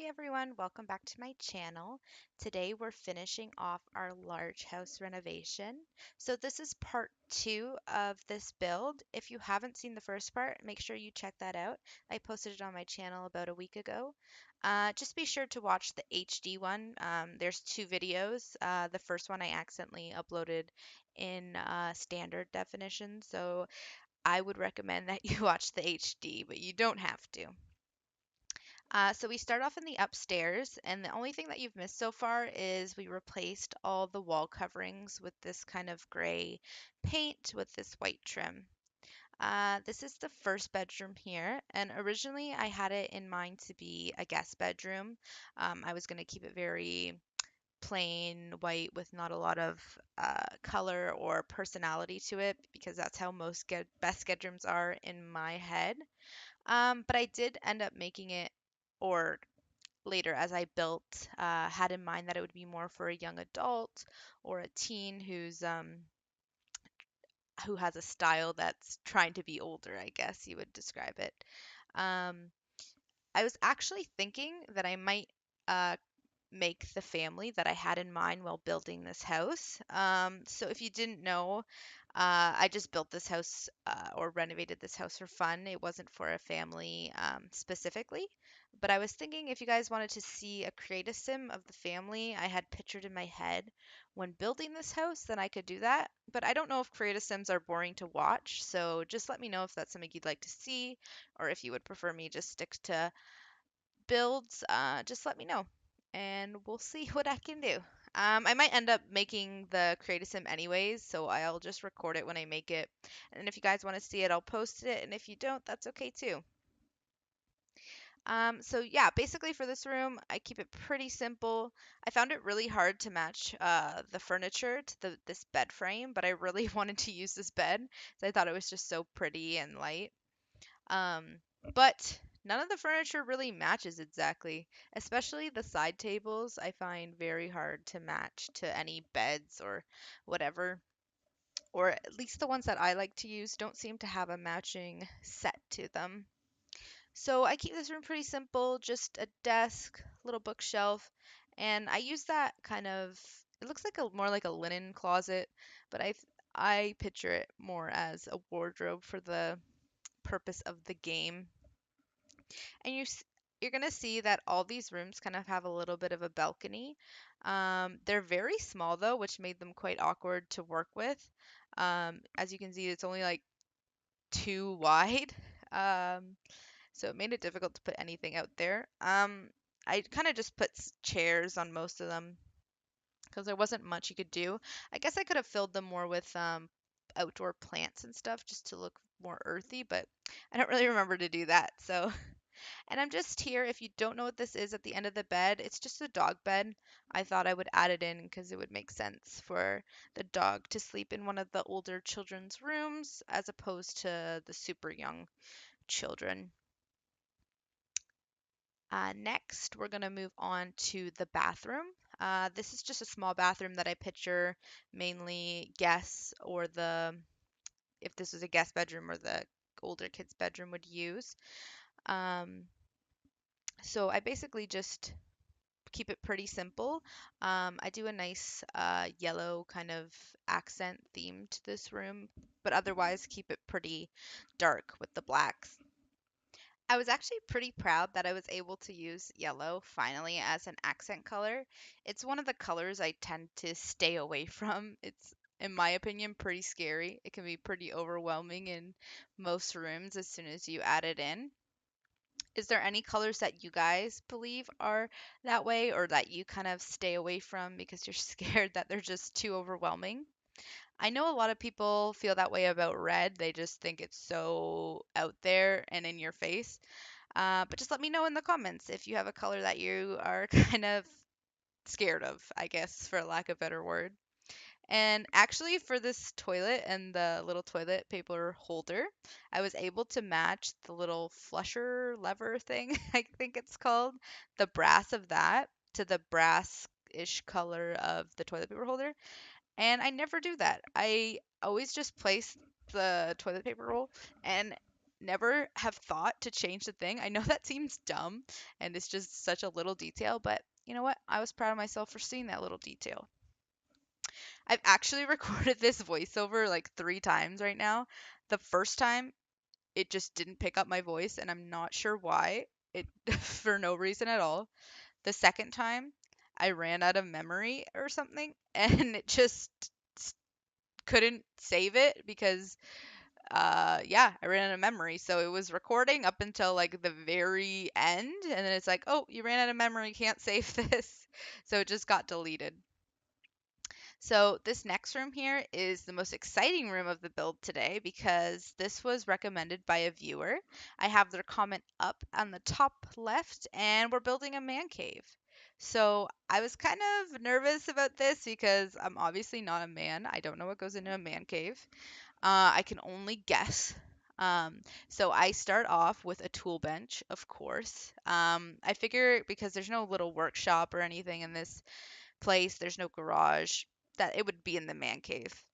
Hey everyone, welcome back to my channel. Today we're finishing off our large house renovation. So this is part two of this build. If you haven't seen the first part, make sure you check that out. I posted it on my channel about a week ago. Just be sure to watch the HD one. There's two videos. The first one I accidentally uploaded in standard definition, so I would recommend that you watch the HD, but you don't have to. So we start off in the upstairs, and the only thing that you've missed so far is we replaced all the wall coverings with this kind of gray paint with this white trim. This is the first bedroom here, and originally I had it in mind to be a guest bedroom. I was going to keep it very plain white with not a lot of color or personality to it because that's how most best bedrooms are in my head. But I did end up making it, or later as I built, had in mind that it would be more for a young adult or a teen who has a style that's trying to be older, I guess you would describe it. Um, I was actually thinking that I might uh, make the family that I had in mind while building this house. So if you didn't know, I just built this house or renovated this house for fun. It wasn't for a family specifically. But I was thinking if you guys wanted to see a create sim of the family I had pictured in my head when building this house, then I could do that. But I don't know if create sims are boring to watch, so just let me know if that's something you'd like to see, or if you would prefer me just stick to builds, just let me know and we'll see what I can do. I might end up making the create a sim anyways, so I'll just record it when I make it. And if you guys want to see it, I'll post it. And if you don't, that's okay too. So yeah, basically for this room, I keep it pretty simple. I found it really hard to match the furniture to this bed frame, but I really wanted to use this bed, so I thought it was just so pretty and light. Um, but none of the furniture really matches exactly, especially the side tables. I find very hard to match to any beds or whatever, or at least the ones that I like to use don't seem to have a matching set to them. So I keep this room pretty simple, just a desk, little bookshelf, and I use that kind of, it looks like a more like a linen closet, but I picture it more as a wardrobe for the purpose of the game. And you're gonna see that all these rooms kind of have a little bit of a balcony. They're very small though, which made them quite awkward to work with. As you can see, it's only like two wide. Um, so it made it difficult to put anything out there. I kind of just put chairs on most of them because there wasn't much you could do. I guess I could have filled them more with outdoor plants and stuff just to look more earthy, but I don't really remember to do that. So and I'm just here. If you don't know what this is at the end of the bed, it's just a dog bed. I thought I would add it in because it would make sense for the dog to sleep in one of the older children's rooms as opposed to the super young children. Next, we're going to move on to the bathroom. This is just a small bathroom that I picture mainly guests or if this was a guest bedroom or the older kids' bedroom would use. Um, so I basically just keep it pretty simple. I do a nice yellow kind of accent theme to this room, but otherwise keep it pretty dark with the blacks. I was actually pretty proud that I was able to use yellow finally as an accent color. It's one of the colors I tend to stay away from. It's, in my opinion, pretty scary. It can be pretty overwhelming in most rooms as soon as you add it in. Is there any colors that you guys believe are that way or that you kind of stay away from because you're scared that they're just too overwhelming? I know a lot of people feel that way about red. They just think it's so out there and in your face. But just let me know in the comments if you have a color that you are kind of scared of, I guess, for lack of a better word. And actually, for this toilet and the little toilet paper holder, I was able to match the little flusher lever thing, I think it's called, the brass of that to the brass-ish color of the toilet paper holder. And I never do that. I always just place the toilet paper roll, and never have thought to change the thing. I know that seems dumb and it's just such a little detail, but you know what? I was proud of myself for seeing that little detail. I've actually recorded this voiceover like 3 times right now. The first time, it just didn't pick up my voice, and I'm not sure why. It for no reason at all. The second time, I ran out of memory or something, and it just s- couldn't save it because yeah, I ran out of memory. So it was recording up until like the very end, and then it's like, oh, you ran out of memory, can't save this. So it just got deleted. So this next room here is the most exciting room of the build today because this was recommended by a viewer. I have their comment up on the top left, and we're building a man cave. So I was kind of nervous about this because I'm obviously not a man. I don't know what goes into a man cave. I can only guess. So I start off with a tool bench, of course. I figure because there's no little workshop or anything in this place, there's no garage, that it would be in the man cave.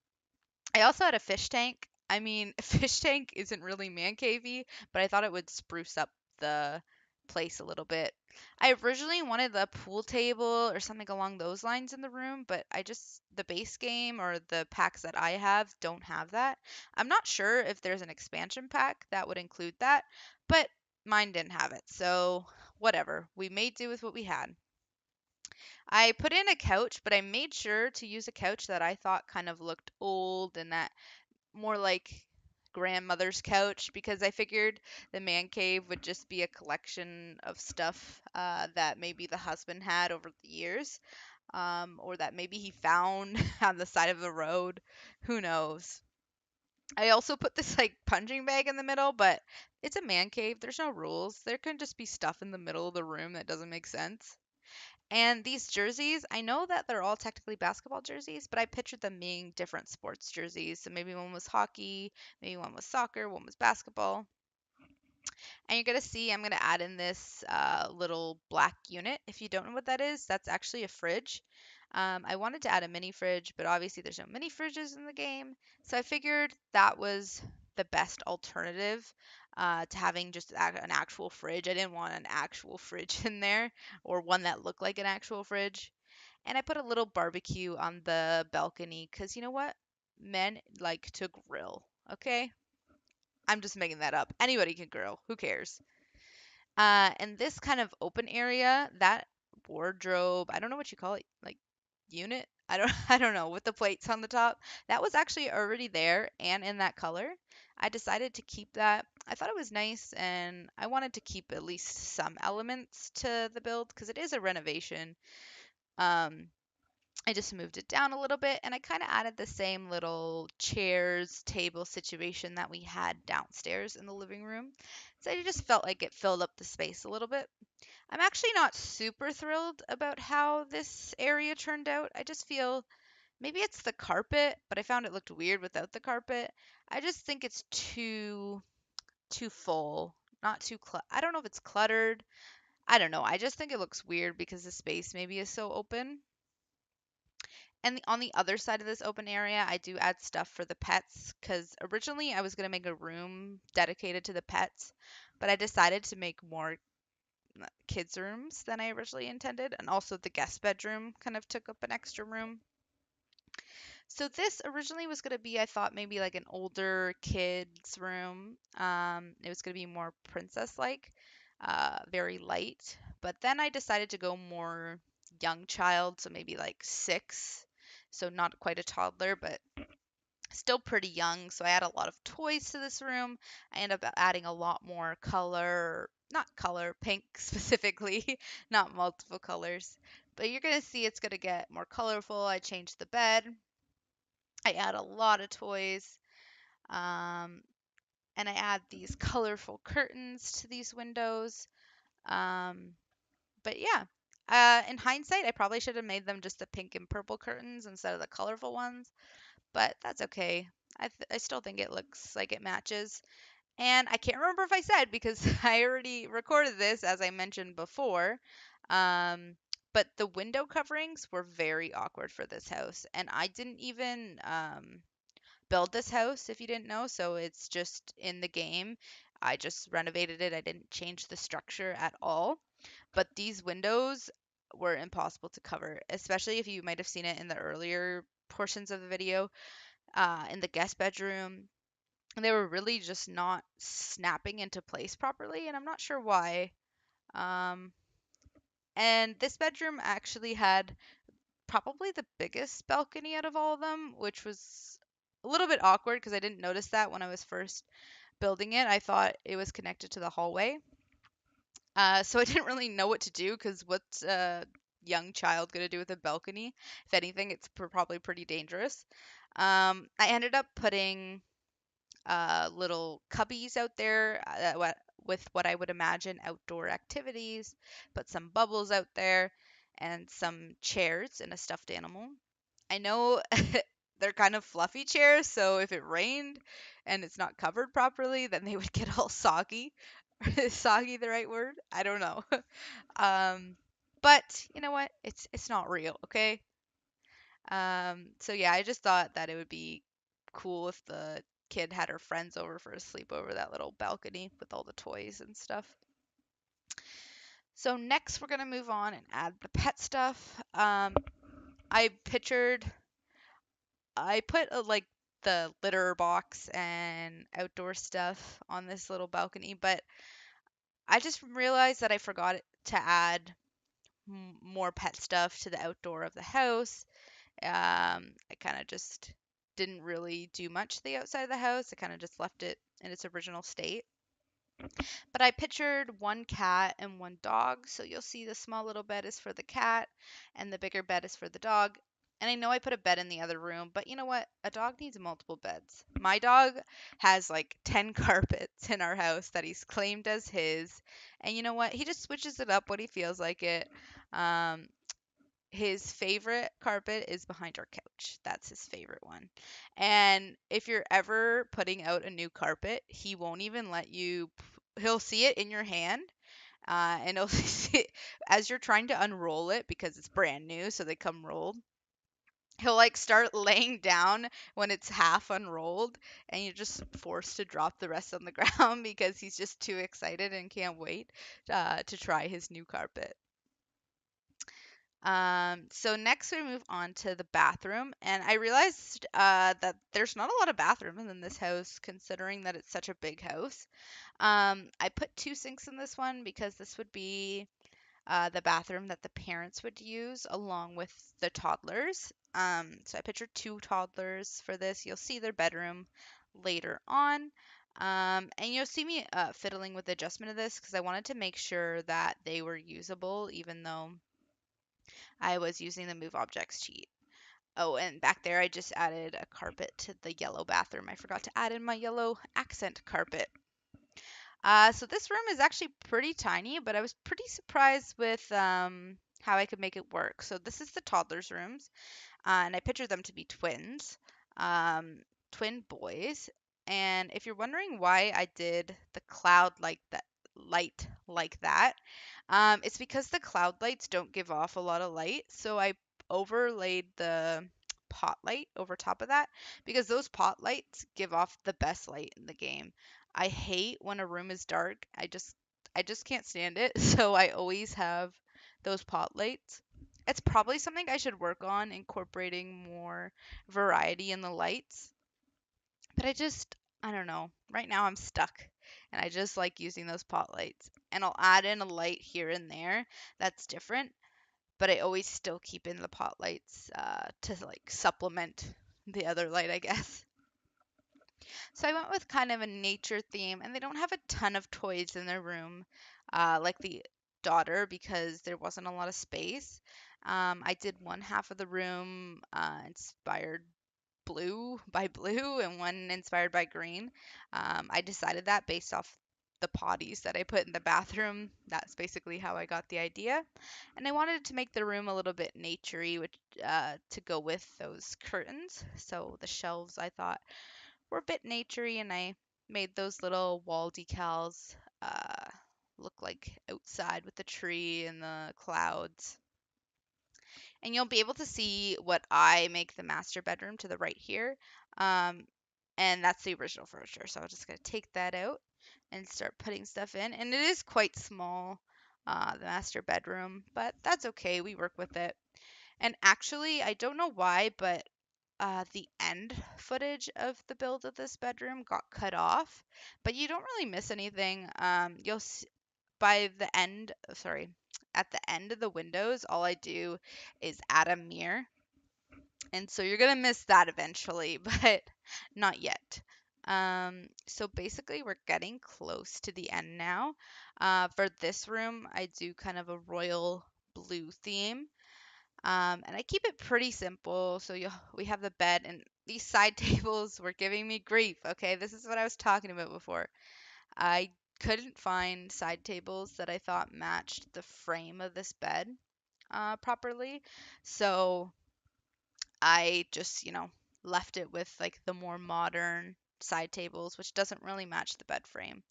I also had a fish tank. I mean, a fish tank isn't really man cavey, but I thought it would spruce up the place a little bit. I originally wanted the pool table or something along those lines in the room, but the base game or the packs that I have don't have that. I'm not sure if there's an expansion pack that would include that, but mine didn't have it. So, whatever. We made do with what we had. I put in a couch, but I made sure to use a couch that I thought kind of looked old and that more like grandmother's couch because I figured the man cave would just be a collection of stuff that maybe the husband had over the years, or that maybe he found on the side of the road. Who knows? I also put this like punching bag in the middle, but it's a man cave. There's no rules. There can just be stuff in the middle of the room that doesn't make sense. And these jerseys, I know that they're all technically basketball jerseys, but I pictured them being different sports jerseys. So maybe one was hockey, maybe one was soccer, one was basketball. And you're going to see I'm going to add in this little black unit. If you don't know what that is, that's actually a fridge. I wanted to add a mini fridge, but obviously there's no mini fridges in the game. So I figured that was the best alternative to having just an actual fridge. I didn't want an actual fridge in there or one that looked like an actual fridge. And I put a little barbecue on the balcony because you know what? Men like to grill, okay? I'm just making that up. Anybody can grill. Who cares? And this kind of open area, that wardrobe, I don't know what you call it, like unit. I don't I don't know, with the plates on the top. That was actually already there and in that color. I decided to keep that. I thought it was nice and I wanted to keep at least some elements to the build because it is a renovation. Um, I just moved it down a little bit and I kind of added the same little chairs, table situation that we had downstairs in the living room. So I just felt like it filled up the space a little bit. I'm actually not super thrilled about how this area turned out. I just feel maybe it's the carpet, but I found it looked weird without the carpet. I just think it's too full, not too I don't know if it's cluttered. I don't know. I just think it looks weird because the space maybe is so open. And on the other side of this open area, I do add stuff for the pets because originally I was going to make a room dedicated to the pets, but I decided to make more kids' rooms than I originally intended. And also the guest bedroom kind of took up an extra room. So this originally was going to be, I thought, maybe like an older kid's room. It was going to be more princess-like, very light. But then I decided to go more young child, so maybe like 6. So not quite a toddler, but still pretty young. So I add a lot of toys to this room. I end up adding a lot more color, not color, pink specifically, not multiple colors. But you're going to see it's going to get more colorful. I changed the bed. I add a lot of toys. Um, and I add these colorful curtains to these windows. Um, but yeah, in hindsight, I probably should have made them just the pink and purple curtains instead of the colorful ones, but that's okay. I still think it looks like it matches. And I can't remember if I said because I already recorded this, as I mentioned before. Um, but the window coverings were very awkward for this house, and I didn't even build this house if you didn't know, so it's just in the game. I just renovated it. I didn't change the structure at all. But these windows were impossible to cover, especially if you might have seen it in the earlier portions of the video, in the guest bedroom. They were really just not snapping into place properly, and I'm not sure why. Um, and this bedroom actually had probably the biggest balcony out of all of them, which was a little bit awkward because I didn't notice that when I was first building it. I thought it was connected to the hallway. So I didn't really know what to do because what's a young child going to do with a balcony? If anything, it's probably pretty dangerous. I ended up putting little cubbies out there with what I would imagine outdoor activities, put some bubbles out there, and some chairs and a stuffed animal. I know they're kind of fluffy chairs, so if it rained and it's not covered properly, then they would get all soggy. Is soggy the right word? I don't know. Um, but you know what? It's not real, okay? So yeah, I just thought that it would be cool if the kid had her friends over for a sleepover, that little balcony with all the toys and stuff. So next we're gonna move on and add the pet stuff. I pictured I put like the litter box and outdoor stuff on this little balcony, but I just realized that I forgot to add more pet stuff to the outdoor of the house. I kind of just didn't really do much to the outside of the house. I kind of just left it in its original state. But I pictured one cat and one dog. So you'll see the small little bed is for the cat and the bigger bed is for the dog. And I know I put a bed in the other room, but you know what? A dog needs multiple beds. My dog has like 10 carpets in our house that he's claimed as his. And you know what? He just switches it up when he feels like it. Um, his favorite carpet is behind our couch. That's his favorite one. And if you're ever putting out a new carpet, he won't even let you, he'll see it in your hand. And he'll see it as you're trying to unroll it because it's brand new, so they come rolled. He'll like start laying down when it's half unrolled, and you're just forced to drop the rest on the ground because he's just too excited and can't wait to try his new carpet. So next we move on to the bathroom, and I realized that there's not a lot of bathrooms in this house, considering that it's such a big house. I put two sinks in this one because this would be the bathroom that the parents would use along with the toddlers. So I pictured two toddlers for this. You'll see their bedroom later on. And you'll see me fiddling with the adjustment of this because I wanted to make sure that they were usable, even though I was using the move objects cheat. Oh, and back there I just added a carpet to the yellow bathroom. I forgot to add in my yellow accent carpet. So this room is actually pretty tiny, but I was pretty surprised with how I could make it work. So this is the toddlers' rooms, and I pictured them to be twins, um, twin boys. And if you're wondering why I did the cloud like that, light like that, it's because the cloud lights don't give off a lot of light. So I overlaid the pot light over top of that because those pot lights give off the best light in the game. I hate when a room is dark. I just can't stand it. So I always have those pot lights. It's probably something I should work on incorporating more variety in the lights. But I don't know. Right now I'm stuck and I just like using those pot lights. And I'll add in a light here and there that's different, but I always still keep in the pot lights to like supplement the other light, I guess. So I went with kind of a nature theme, and they don't have a ton of toys in their room, like the daughter, because there wasn't a lot of space. I did one half of the room inspired blue by blue and one inspired by green. I decided that based off the potties that I put in the bathroom. That's basically how I got the idea. And I wanted to make the room a little bit naturey, which to go with those curtains. So the shelves I thought were a bit naturey, and I made those little wall decals look like outside with the tree and the clouds. And you'll be able to see what I make the master bedroom to the right here. Um, and that's the original furniture. So I'm just going to take that out. and start putting stuff in. And it is quite small, the master bedroom, but that's okay. We work with it. And actually, I don't know why, but the end footage of the build of this bedroom got cut off, but you don't really miss anything. You'll see by the end, sorry, at the end of the windows, all I do is add a mirror. And so you're gonna miss that eventually, but not yet. So basically, we're getting close to the end now. For this room, I do kind of a royal blue theme. And I keep it pretty simple. So we have the bed, and these side tables were giving me grief. Okay, this is what I was talking about before. I couldn't find side tables that I thought matched the frame of this bed properly. So I just, left it with like the more modern side tables, which doesn't really match the bed frame.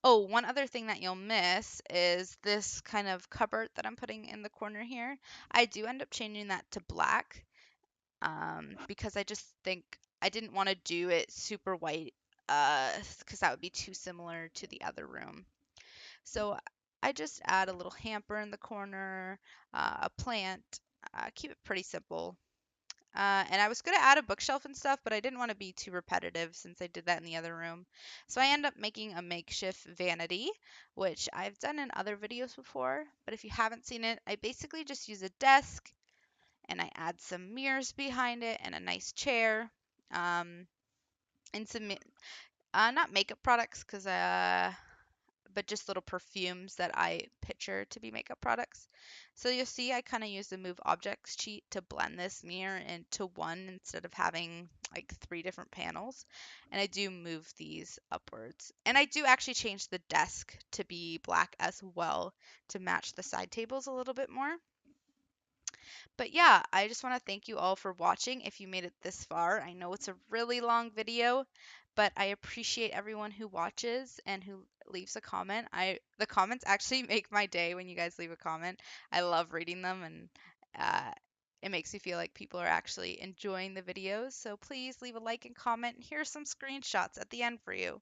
Oh, one other thing that you'll miss is this kind of cupboard that I'm putting in the corner here. I do end up changing that to black because I just think I didn't want to do it super white because that would be too similar to the other room. So I just add a little hamper in the corner, a plant, keep it pretty simple. And I was going to add a bookshelf and stuff, but I didn't want to be too repetitive since I did that in the other room. So I end up making a makeshift vanity, which I've done in other videos before. But if you haven't seen it, I basically just use a desk and I add some mirrors behind it and a nice chair, and some, not makeup products because but just little perfumes that I picture to be makeup products. So you'll see I kind of use the move objects cheat to blend this mirror into one instead of having like three different panels. And I do move these upwards. And I do actually change the desk to be black as well to match the side tables a little bit more. But yeah, I just want to thank you all for watching if you made it this far. I know it's a really long video, but I appreciate everyone who watches and who leaves a comment. The comments actually make my day when you guys leave a comment. I love reading them, and uh, it makes me feel like people are actually enjoying the videos. So please leave a like and comment. Here's some screenshots at the end for you.